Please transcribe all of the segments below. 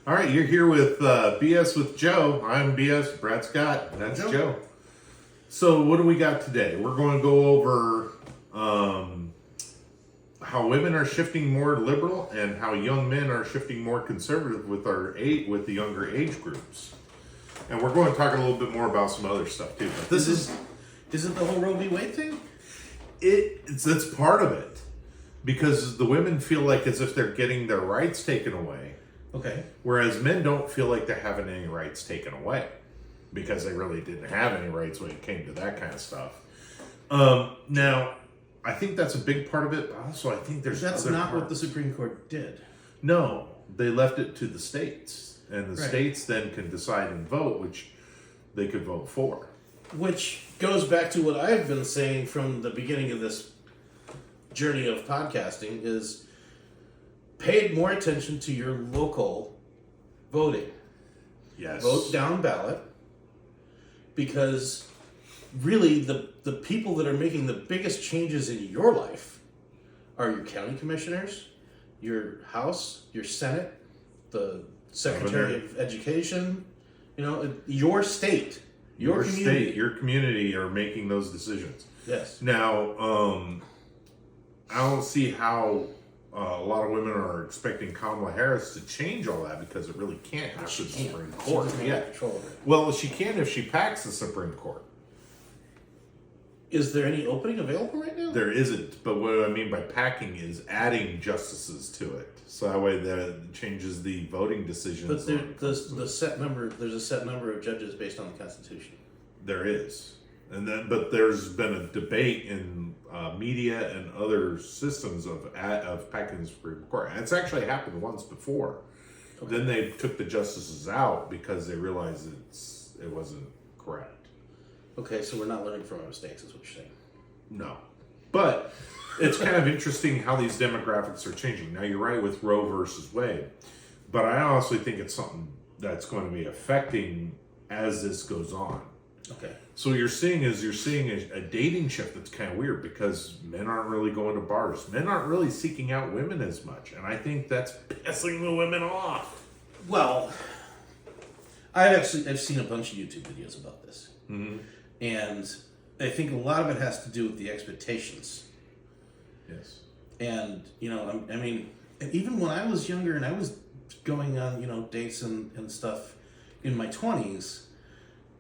All right, you're here with BS with Joe. I'm BS, Brad Scott, and that's Joe. So what do we got today? We're going to go over how women are shifting more liberal and how young men are shifting more conservative with the younger age groups. And we're going to talk a little bit more about some other stuff too. But this is it the whole Roe v. Wade thing? It's part of it because the women feel like as if they're getting their rights taken away. Okay. Whereas men don't feel like they're having any rights taken away because they really didn't have any rights when it came to that kind of stuff. Now, I think that's a big part of it. But also, I think That's not what the Supreme Court did. No, they left it to the states, and the states then can decide and vote, which they could vote for. Which goes back to what I've been saying from the beginning of this journey of podcasting is pay more attention to your local voting. Yes. Vote down ballot, because really the people that are making the biggest changes in your life are your county commissioners, your House, your Senate, the Secretary of Education, your state, your community. State, your community are making those decisions. Yes. Now, I don't see how a lot of women are expecting Kamala Harris to change all that because it really can't happen to the Supreme Court. Well, she can if she packs the Supreme Court. Is there any opening available right now? There isn't, but what I mean by packing is adding justices to it, so that way that changes the voting decisions. But there's a set number of judges based on the Constitution. There is, but there's been a debate in media and other systems of packing the Supreme Court. And it's actually happened once before. Okay. Then they took the justices out because they realized it wasn't correct. Okay, so we're not learning from our mistakes, is what you're saying. No. But it's kind of interesting how these demographics are changing. Now, you're right with Roe versus Wade, but I honestly think it's something that's going to be affecting as this goes on. Okay. So you're seeing a dating shift that's kind of weird because men aren't really going to bars. Men aren't really seeking out women as much, and I think that's pissing the women off. Well, I've seen a bunch of YouTube videos about this. Mm-hmm. And I think a lot of it has to do with the expectations. Yes. And, I mean, even when I was younger and I was going on, dates and stuff in my 20s,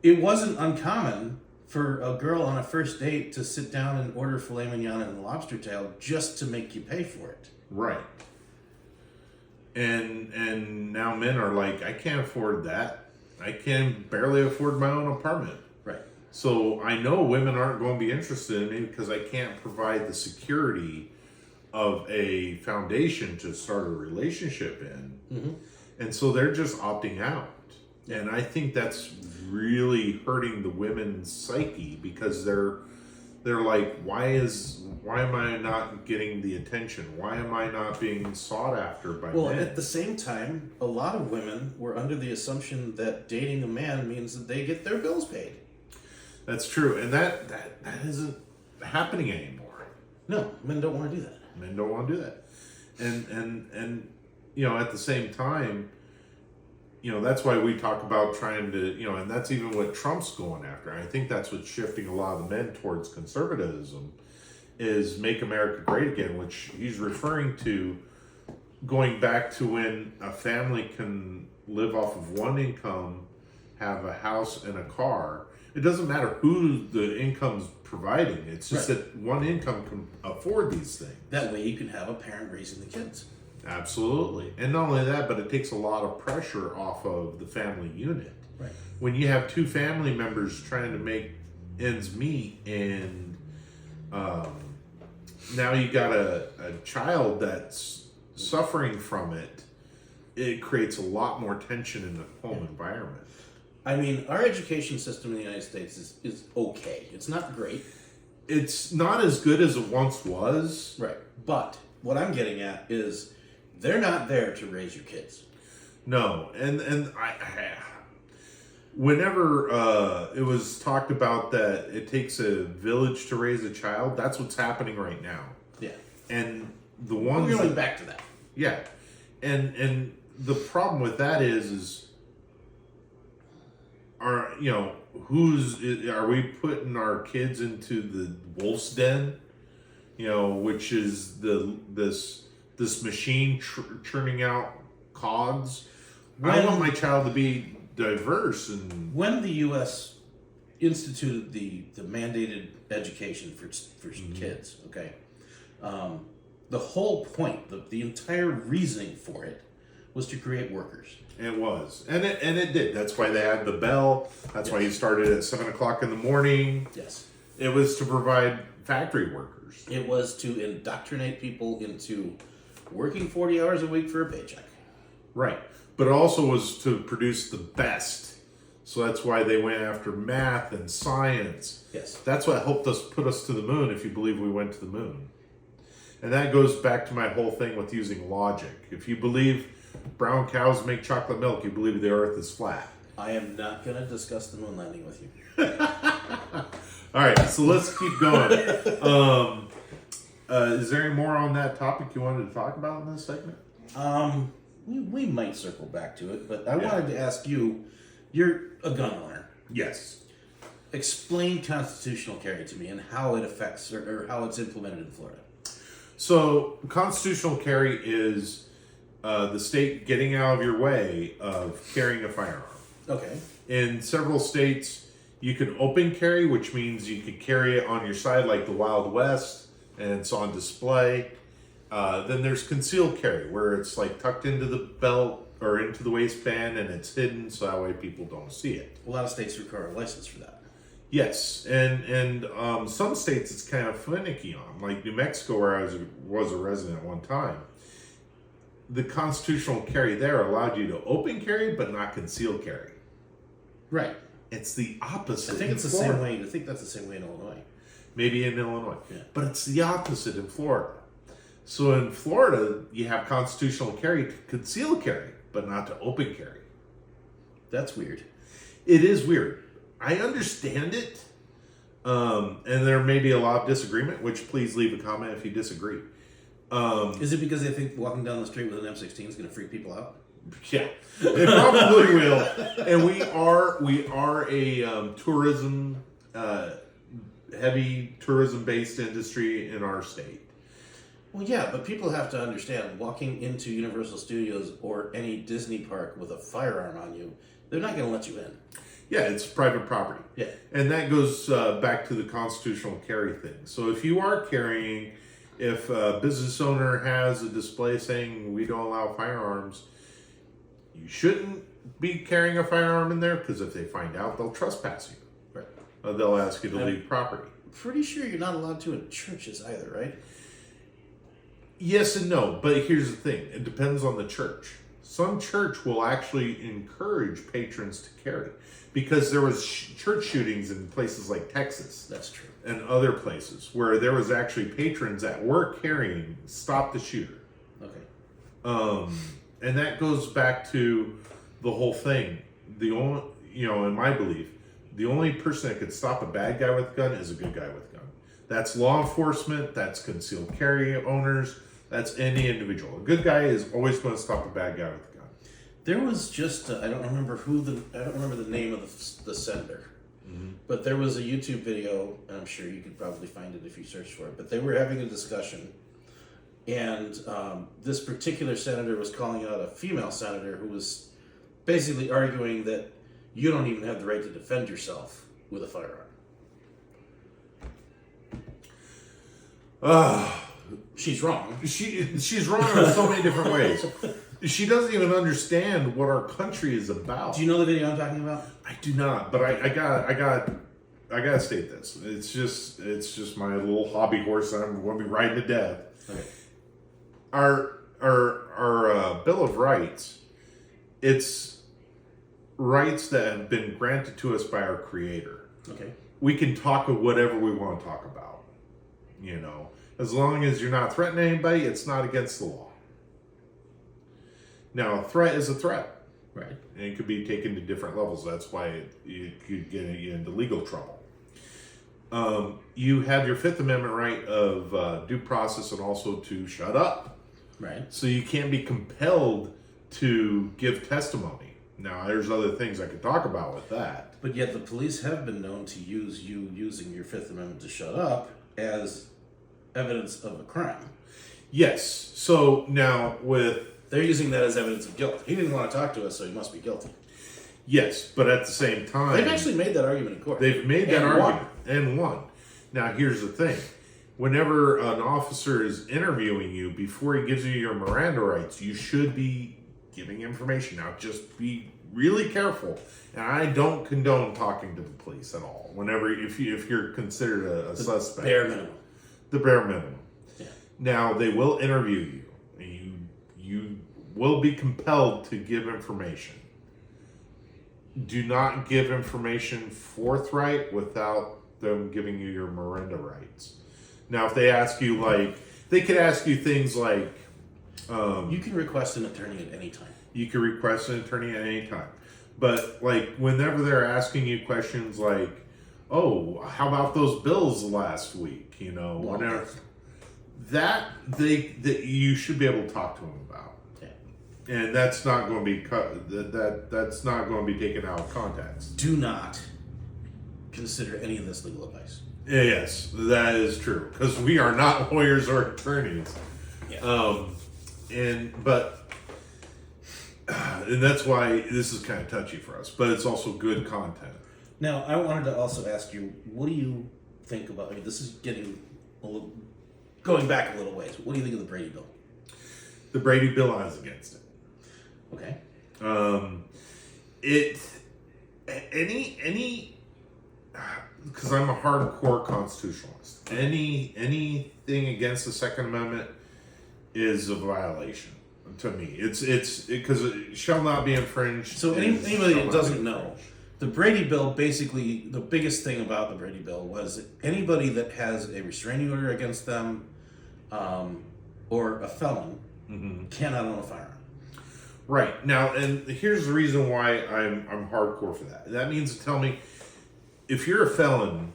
it wasn't uncommon for a girl on a first date to sit down and order filet mignon and lobster tail just to make you pay for it. Right. And now men are like, I can't afford that. I can barely afford my own apartment. Right. So I know women aren't going to be interested in me because I can't provide the security of a foundation to start a relationship in. Mm-hmm. And so they're just opting out. And I think that's really hurting the women's psyche because they're like, why am I not getting the attention? Why am I not being sought after by men? Well, at the same time, a lot of women were under the assumption that dating a man means that they get their bills paid. That's true, and that isn't happening anymore. No, men don't want to do that. Men don't want to do that, and at the same time, that's why we talk about trying to, and that's even what Trump's going after. I think that's what's shifting a lot of the men towards conservatism, is make America great again, which he's referring to going back to when a family can live off of one income, have a house and a car. It doesn't matter who the income's providing. It's just that one income can afford these things. That way you can have a parent raising the kids. Absolutely. And not only that, but it takes a lot of pressure off of the family unit. Right. When you have two family members trying to make ends meet and now you got a child that's suffering from it, it creates a lot more tension in the home environment. I mean, our education system in the United States is okay. It's not great. It's not as good as it once was. Right. But what I'm getting at is they're not there to raise your kids. No. And I whenever it was talked about that it takes a village to raise a child, that's what's happening right now. Yeah. And the ones... We're going back to that. Yeah. And the problem with that is are are we putting our kids into the wolf's den? Which is this machine churning out cogs. I want my child to be diverse. And when the U.S. instituted the mandated education for kids, okay, the whole point, the entire reasoning for it, was to create workers. It was, and it did. That's why they had the bell. That's why you started at 7:00 in the morning. Yes, it was to provide factory workers. It was to indoctrinate people into working 40 hours a week for a paycheck. Right, but it also was to produce the best. So that's why they went after math and science. Yes, that's what helped us put us to the moon. If you believe we went to the moon, and that goes back to my whole thing with using logic. If you believe brown cows make chocolate milk, you believe the earth is flat. I am not going to discuss the moon landing with you. All right, so let's keep going. Is there any more on that topic you wanted to talk about in this segment? We might circle back to it, but I wanted to ask you, you're a gun owner. Yes. Explain constitutional carry to me and how it affects or how it's implemented in Florida. So, constitutional carry is the state getting out of your way of carrying a firearm. Okay. In several states, you can open carry, which means you can carry it on your side like the Wild West, and it's on display. Then there's concealed carry, where it's like tucked into the belt or into the waistband, and it's hidden, so that way people don't see it. A lot of states require a license for that. Yes, and some states it's kind of finicky on, like New Mexico, where I was a resident at one time. The constitutional carry there allowed you to open carry, but not concealed carry. Right. It's the opposite. I think it's the same way. I think that's the same way in Illinois. Maybe in Illinois, yeah. But it's the opposite in Florida. So in Florida, you have constitutional carry to conceal carry, but not to open carry. That's weird. It is weird. I understand it, and there may be a lot of disagreement. Which please leave a comment if you disagree. Is it because they think walking down the street with an M16 is going to freak people out? Yeah, it probably will. And we are a tourism, heavy tourism-based industry in our state. Well, yeah, but people have to understand, walking into Universal Studios or any Disney park with a firearm on you, they're not going to let you in. Yeah, it's private property. Yeah. And that goes back to the constitutional carry thing. So if you are carrying, if a business owner has a display saying we don't allow firearms, you shouldn't be carrying a firearm in there, because if they find out, they'll trespass you. Right. They'll ask you to leave property. Pretty sure you're not allowed to in churches either, right? Yes and no, but here's the thing. It depends on the church. Some church will actually encourage patrons to carry, because there was church shootings in places like Texas. That's true. And other places where there was actually patrons that were carrying, stop the shooter. Okay. And that goes back to the whole thing. The only, in my belief, the only person that could stop a bad guy with a gun is a good guy with a gun. That's law enforcement. That's concealed carry owners. That's any individual. A good guy is always going to stop a bad guy with a gun. There was just I don't remember the name of the senator, but there was a YouTube video, and I'm sure you could probably find it if you search for it. But they were having a discussion, and this particular senator was calling out a female senator who was basically arguing that you don't even have the right to defend yourself with a firearm. She's wrong. She's wrong in so many different ways. She doesn't even understand what our country is about. Do you know the video I'm talking about? I do not, but I gotta state this. It's just my little hobby horse that I'm going to be riding to death. Okay. Our Bill of Rights, it's rights that have been granted to us by our Creator. Okay. We can talk of whatever we want to talk about. As long as you're not threatening anybody, it's not against the law. Now, a threat is a threat. Right. And it could be taken to different levels. That's why it could get you into legal trouble. You have your Fifth Amendment right of due process and also to shut up. Right. So you can't be compelled to give testimony. Now, there's other things I could talk about with that. But yet the police have been known to use you using your Fifth Amendment to shut up as evidence of a crime. Yes. So now They're using that as evidence of guilt. He didn't want to talk to us, so he must be guilty. yes, but at the same time, They've actually made that argument in court. they've made that And argument and won. Now, here's the thing. Whenever an officer is interviewing you, before he gives you your Miranda rights, you should be giving information. Now, just be really careful. And I don't condone talking to the police at all. Whenever, if you're considered a suspect, Bare minimum. the bare minimum. Yeah. Now, they will interview you. You will be compelled to give information. Do not give information forthright without them giving you your Miranda rights. Now, if they ask you, they could ask you things like, You can request an attorney at any time. you can request an attorney at any time. But, whenever they're asking you questions like, oh, how about those bills last week? Whenever that you should be able to talk to them about. Yeah. And that's not going to be that's not going to be taken out of context. Do not consider any of this legal advice. Yes, that is true, because we are not lawyers or attorneys. Yeah. And that's why this is kind of touchy for us, but it's also good content. Now, I wanted to also ask you, what do you think about? This is going back a little ways. What do you think of the Brady Bill? The Brady Bill, I was against it. Okay. Because I'm a hardcore constitutionalist. Anything against the Second Amendment is a violation to me. It's because it shall not be infringed. So anybody that doesn't know, the Brady Bill, basically, the biggest thing about the Brady Bill was anybody that has a restraining order against them, or a felon, cannot own a firearm. Right. Now, and here's the reason why I'm hardcore for that. That means to tell me, if you're a felon,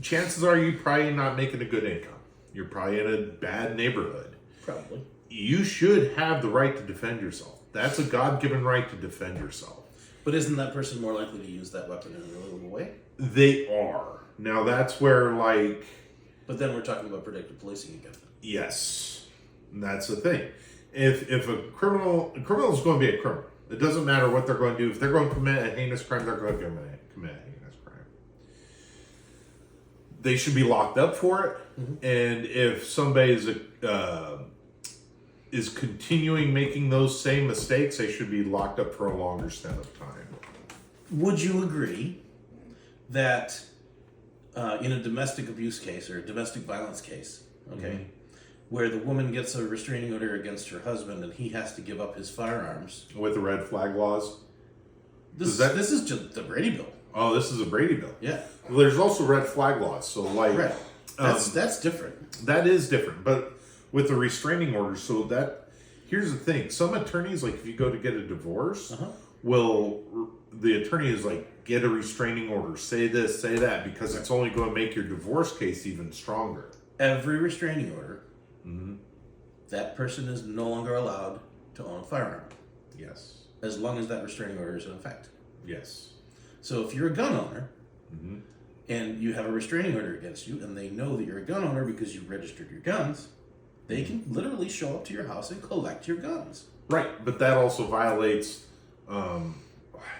chances are you're probably not making a good income. You're probably in a bad neighborhood. Probably. You should have the right to defend yourself. That's a God-given right to defend yourself. But isn't that person more likely to use that weapon in a illegal way? They are. Now, that's where, But then we're talking about predictive policing again. yes. And that's the thing. If a criminal is going to be a criminal. It doesn't matter what they're going to do. If they're going to commit a heinous crime, they're going to commit a heinous crime. They should be locked up for it. Mm-hmm. And if somebody is continuing making those same mistakes, they should be locked up for a longer stint of time. Would you agree that in a domestic abuse case or a domestic violence case, okay, where the woman gets a restraining order against her husband and he has to give up his firearms With the red flag laws? This is just the Brady Bill. Oh, this is a Brady Bill. Yeah. Well, there's also red flag laws. So, Right. That's different. That is different. But with the restraining order, here's the thing. Some attorneys, if you go to get a divorce, the attorney is get a restraining order, say this, say that, because it's only going to make your divorce case even stronger. Every restraining order, that person is no longer allowed to own a firearm. Yes. As long as that restraining order is in effect. Yes. So if you're a gun owner, and you have a restraining order against you, and they know that you're a gun owner because you registered your guns, they can literally show up to your house and collect your guns. Right, but that also violates, I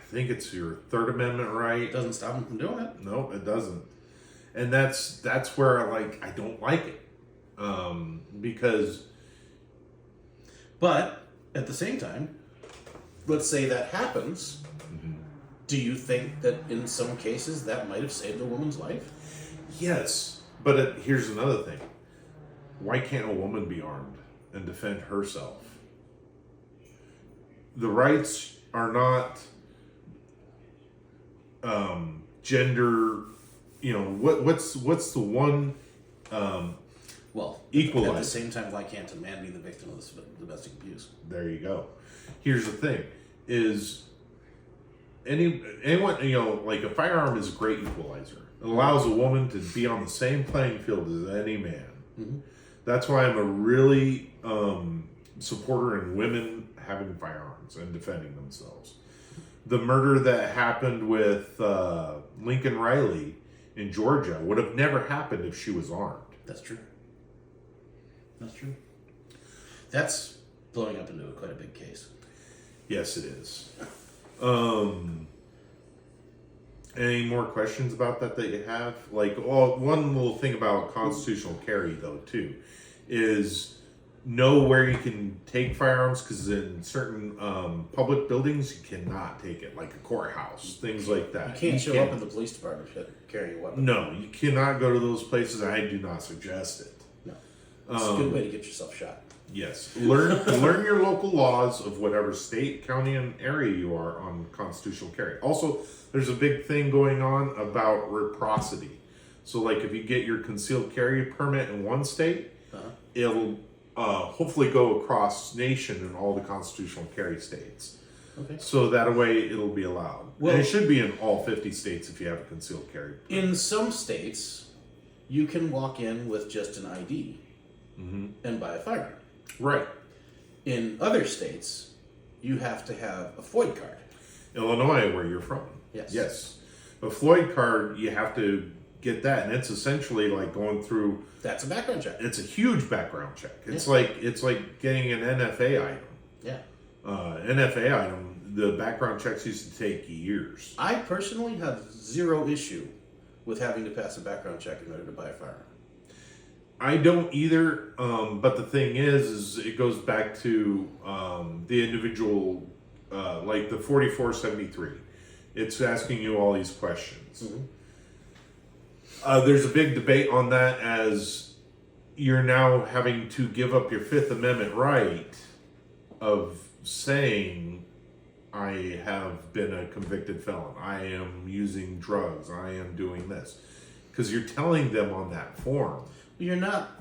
think it's your Third Amendment right. It doesn't stop them from doing it. No, it doesn't. And that's where I don't like it, because. But at the same time, let's say that happens. Do you think that in some cases that might have saved a woman's life? Yes, but here's another thing. Why can't a woman be armed and defend herself? The rights are not gender. What's the one equalizer? At the same time, why can't a man be the victim of domestic abuse? There you go. Here's the thing: is anyone a firearm is a great equalizer. It allows a woman to be on the same playing field as any man. That's why I'm a really supporter in women having firearms and defending themselves. The murder that happened with Lincoln Riley in Georgia would have never happened if she was armed. That's true. That's true. That's blowing up into quite a big case. Yes, it is. Any more questions about that you have? Like, one little thing about constitutional carry, though, too, is know where you can take firearms, because in certain public buildings, you cannot take it, like a courthouse, things like that. You can't show up in the police department carrying a weapon. No, you cannot go to those places. I do not suggest it. No. It's a good way to get yourself shot. Yes. Learn your local laws of whatever state, county, and area you are on constitutional carry. Also, there's a big thing going on about reciprocity. So, like, if you get your concealed carry permit in one state, it'll hopefully go across nation in all the constitutional carry states. Okay. So that way it'll be allowed. Well, and it should be in all 50 states if you have a concealed carry permit. In some states, you can walk in with just an ID and buy a firearm. Right. In other states, you have to have a FOID card. Illinois, where you're from. Yes. Yes. A FOID card, you have to get that, and it's essentially like going through. That's a background check. It's a huge background check. It's like getting an NFA item. Yeah. NFA item. The background checks used to take years. I personally have zero issue with having to pass a background check in order to buy a firearm. I don't either, but the thing is it goes back to the individual, like the 4473. It's asking you all these questions. There's a big debate on that, as you're now having to give up your Fifth Amendment right of saying, I have been a convicted felon, I am using drugs, I am doing this. Because you're telling them on that form. You're not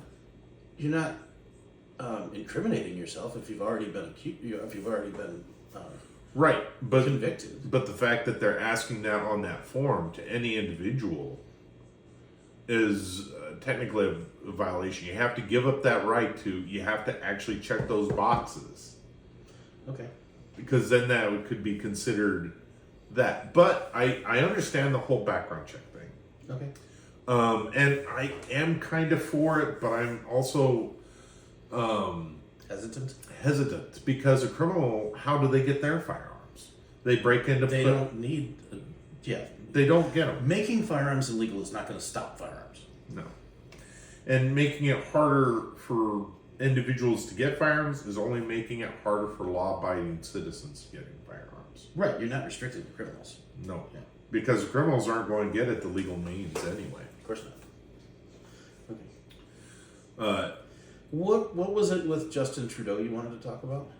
incriminating yourself if you've already been Right, but convicted. But the fact that they're asking that on that form to any individual is technically a violation. You have to give up that right to. You have to actually check those boxes. Okay. Because then that could be considered that. But I understand the whole background check thing. Okay. And I am kind of for it, but I'm also hesitant because a criminal, how do they get their firearms? They break into. They don't need. They don't get them. Making firearms illegal is not going to stop firearms. No. And making it harder for individuals to get firearms is only making it harder for law-abiding citizens getting firearms. Right. You're not restricting the criminals. No. Yeah. Because criminals aren't going to get it the legal means anyway. Of course not. Okay. What was it with Justin Trudeau you wanted to talk about?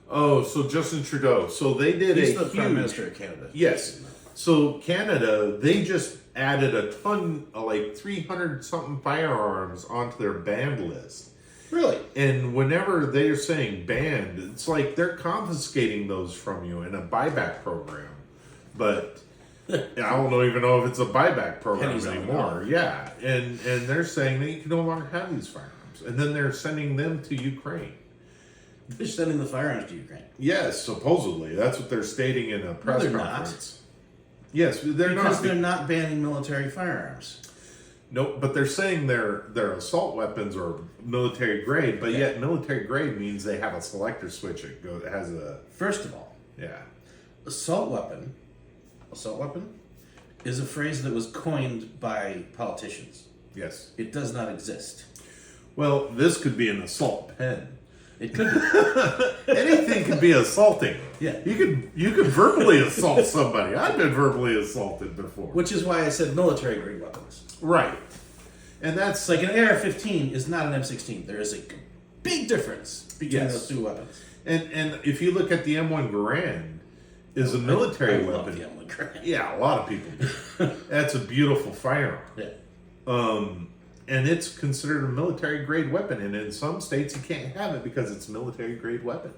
Oh, so Justin Trudeau. So they did He's the Prime Minister of Canada. Yes. So Canada, they just added a ton, like 300 something firearms onto their banned list. Really? And whenever they're saying banned, it's like they're confiscating those from you in a buyback program. But I don't even know if it's a buyback program anymore. Yeah. And they're saying that you can no longer have these firearms. And then they're sending them to Ukraine. They're sending the firearms to Ukraine. Yes, supposedly. That's what they're stating in a press conference. Not. Yes, they're not. Because they're not banning military firearms. No, but they're saying they're assault weapons or military grade, but yet military grade means they have a selector switch. It has a... First of all, assault weapon is a phrase that was coined by politicians. Yes. It does not exist. Well, this could be an assault pen. It could be. Anything can be assaulting. Yeah. You could verbally assault somebody. I've been verbally assaulted before. Which is why I said military grade weapons. Right. And that's like an AR-15 is not an M16. There is a big difference between those two weapons. And if you look at the M1 Garand, is a military weapon. Love the M1 Garand. Yeah, a lot of people do. That's a beautiful firearm. Yeah. And it's considered a military grade weapon, and in some states you can't have it because it's a military grade weapon.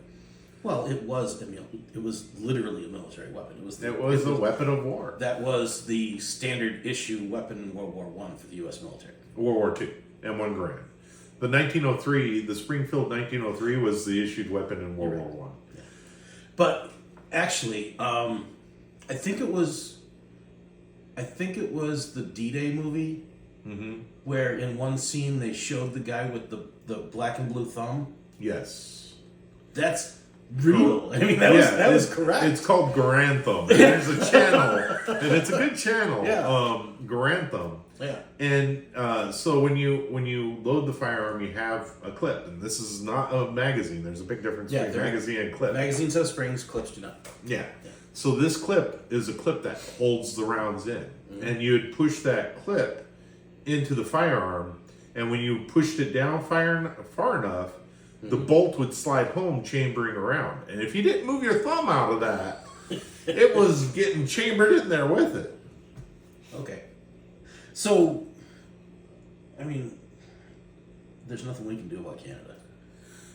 Well, it was literally a military weapon. It was a weapon of war. That was the standard issue weapon in World War I for the U.S. military. World War II, M1 Garand. The 1903, the Springfield 1903 was the issued weapon in World War I. Yeah. But actually, I think it was the D-Day movie where in one scene they showed the guy with the black and blue thumb. Yes. That's brutal. I mean, that was correct. It's called Garantham. There's a channel, and it's a good channel. Yeah. Garantham. Yeah. And so when you load the firearm, you have a clip, and this is not a magazine. There's a big difference between magazine and clip. Magazines have springs, clips do not. Yeah. So this clip is a clip that holds the rounds in, and you would push that clip into the firearm, and when you pushed it down far enough, the bolt would slide home, chambering around. And if you didn't move your thumb out of that, it was getting chambered in there with it. Okay. So, I mean, there's nothing we can do about Canada.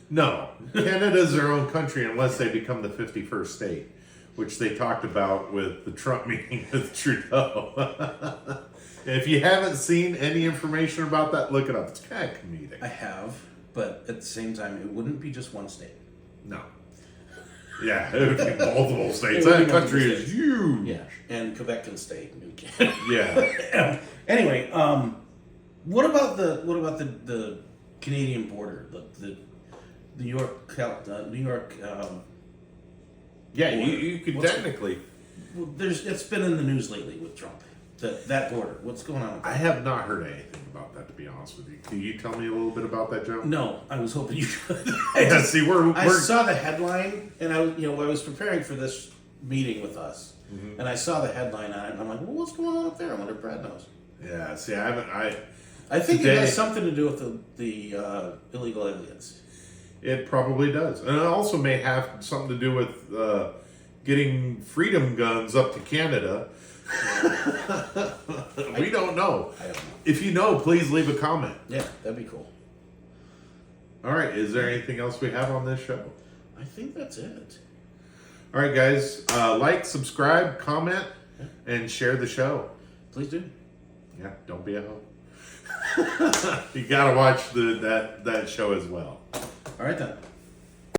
No. Canada's their own country unless they become the 51st state, which they talked about with the Trump meeting with Trudeau. And if you haven't seen any information about that, look it up. It's kind of comedic. I have, but at the same time, it wouldn't be just one state. No. Yeah, it would be multiple states. That country is huge. Yeah, and Quebec can stay. Yeah. Anyway, what about the Canadian border? The New York. Yeah, you could technically. Well, it's been in the news lately with Trump. That border. What's going on with that? I have not heard anything about that, to be honest with you. Can you tell me a little bit about that, Joe? No, I was hoping you could. Yeah, see, I saw the headline, and I was preparing for this meeting with us, and I saw the headline on it, and I'm like, well, what's going on up there? I wonder if Brad knows. Yeah, see, I haven't. I think it has something to do with the illegal aliens. It probably does, and it also may have something to do with getting freedom guns up to Canada. We don't know. I don't know. If you know, please leave a comment. Yeah, that'd be cool. All right, is there anything else we have on this show? I think that's it. All right, guys, like, subscribe, comment, and share the show. Please do. Yeah, don't be a hoe. You gotta watch that show as well. All right then.